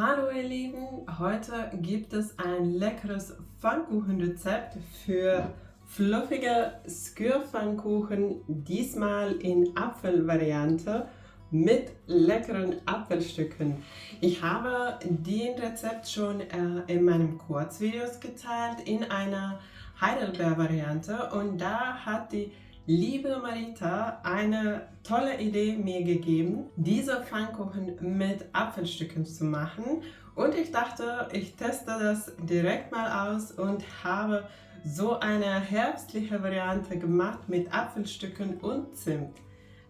Hallo ihr Lieben, heute gibt es ein leckeres Pfannkuchenrezept für fluffige Skür-Pfannkuchen, diesmal in Apfelvariante mit leckeren Apfelstücken. Ich habe den Rezept schon in meinem Kurzvideos geteilt in einer Heidelbeer-Variante und da hat die liebe Marita eine tolle Idee mir gegeben, diese Pfannkuchen mit Apfelstücken zu machen. Und ich dachte, ich teste das direkt mal aus und habe so eine herbstliche Variante gemacht mit Apfelstücken und Zimt.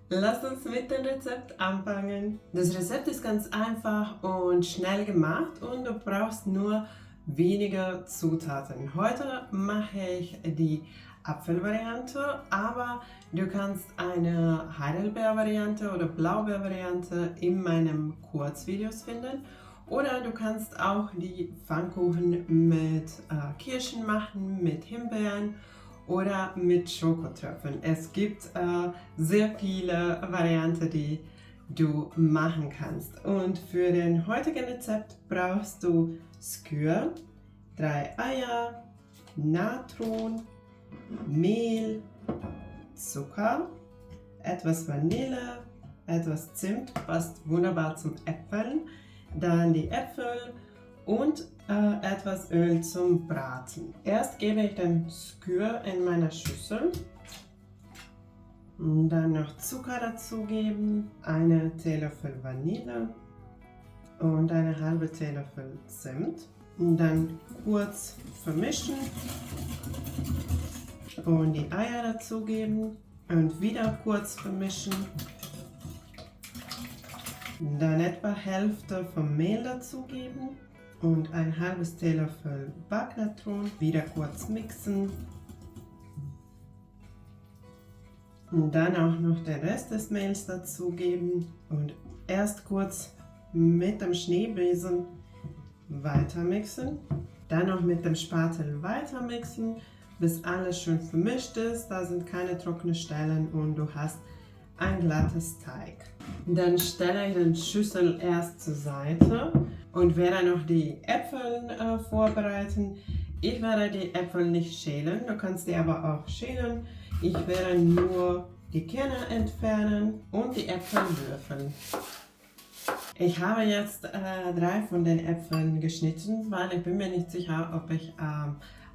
Lass uns mit dem Rezept anfangen. Das Rezept ist ganz einfach und schnell gemacht und du brauchst nur wenige Zutaten. Heute mache ich die Apfelvariante, aber du kannst eine Heidelbeer-Variante oder Blaubeer-Variante in meinen Kurzvideos finden. Oder du kannst auch die Pfannkuchen mit Kirschen machen, mit Himbeeren oder mit Schokotrüffeln. Es gibt sehr viele Varianten, die du machen kannst. Und für den heutigen Rezept brauchst du Skür, 3 Eier, Natron, Mehl, Zucker, etwas Vanille, etwas Zimt, passt wunderbar zum Äpfeln, dann die Äpfel und etwas Öl zum Braten. Erst gebe ich den Skür in meine Schüssel, dann noch Zucker dazugeben, eine Teelöffel Vanille und eine halbe Teelöffel Zimt. Und dann kurz vermischen und die Eier dazugeben und wieder kurz vermischen. Dann etwa Hälfte vom Mehl dazugeben und ein halbes Teelöffel Backnatron. Wieder kurz mixen. Und dann auch noch den Rest des Mehls dazugeben und erst kurz mit dem Schneebesen weiter mixen. Dann noch mit dem Spatel weiter mixen, bis alles schön vermischt ist. Da sind keine trockenen Stellen und du hast ein glattes Teig. Dann stelle ich den Schüssel erst zur Seite und werde noch die Äpfel vorbereiten. Ich werde die Äpfel nicht schälen, du kannst die aber auch schälen. Ich werde nur die Kerne entfernen und die Äpfel würfeln. Ich habe jetzt 3 von den Äpfeln geschnitten, weil ich bin mir nicht sicher, ob ich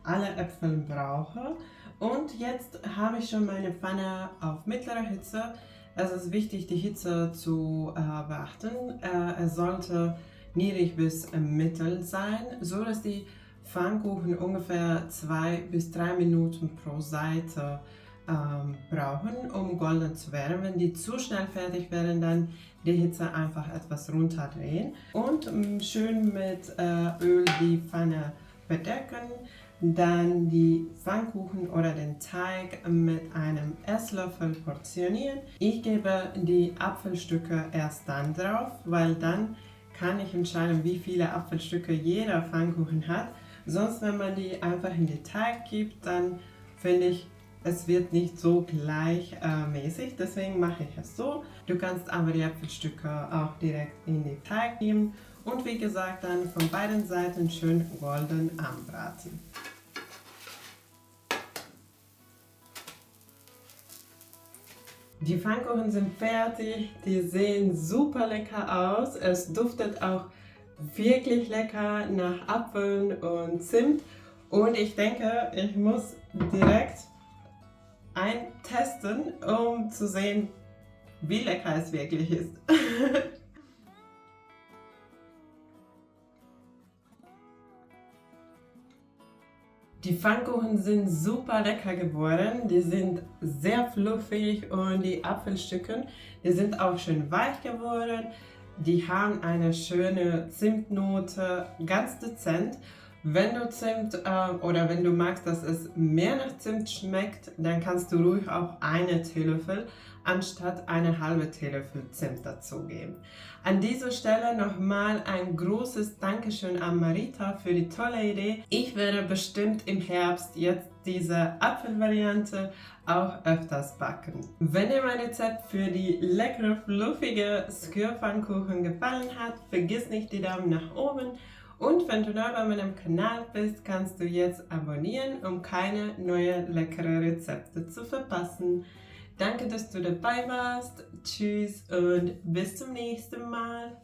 alle Äpfel brauche. Und jetzt habe ich schon meine Pfanne auf mittlerer Hitze. Es ist wichtig, die Hitze zu beachten. Es sollte niedrig bis mittel sein, so dass die Pfannkuchen ungefähr 2 bis 3 Minuten pro Seite brauchen, um golden zu werden. Wenn die zu schnell fertig werden, dann die Hitze einfach etwas runterdrehen und schön mit Öl die Pfanne bedecken. Dann die Pfannkuchen oder den Teig mit einem Esslöffel portionieren. Ich gebe die Apfelstücke erst dann drauf, weil dann kann ich entscheiden, wie viele Apfelstücke jeder Pfannkuchen hat. Sonst, wenn man die einfach in den Teig gibt, dann finde ich, es wird nicht so gleichmäßig, deswegen mache ich es so. Du kannst aber die Apfelstücke auch direkt in den Teig geben und wie gesagt dann von beiden Seiten schön golden anbraten. Die Pfannkuchen sind fertig, die sehen super lecker aus. Es duftet auch wirklich lecker nach Apfeln und Zimt. Und ich denke, ich muss direkt testen, um zu sehen, wie lecker es wirklich ist. Die Pfannkuchen sind super lecker geworden, die sind sehr fluffig und die Apfelstücke, die sind auch schön weich geworden. Die haben eine schöne Zimtnote, ganz dezent. Wenn du Zimt oder wenn du magst, dass es mehr nach Zimt schmeckt, dann kannst du ruhig auch eine Teelöffel anstatt eine halbe Teelöffel Zimt dazugeben. An dieser Stelle nochmal ein großes Dankeschön an Marita für die tolle Idee. Ich werde bestimmt im Herbst jetzt diese Apfelvariante auch öfters backen. Wenn dir mein Rezept für die leckere, fluffige Skyr-Pfannkuchen gefallen hat, vergiss nicht die Daumen nach oben. Und wenn du neu bei meinem Kanal bist, kannst du jetzt abonnieren, um keine neuen leckeren Rezepte zu verpassen. Danke, dass du dabei warst. Tschüss und bis zum nächsten Mal.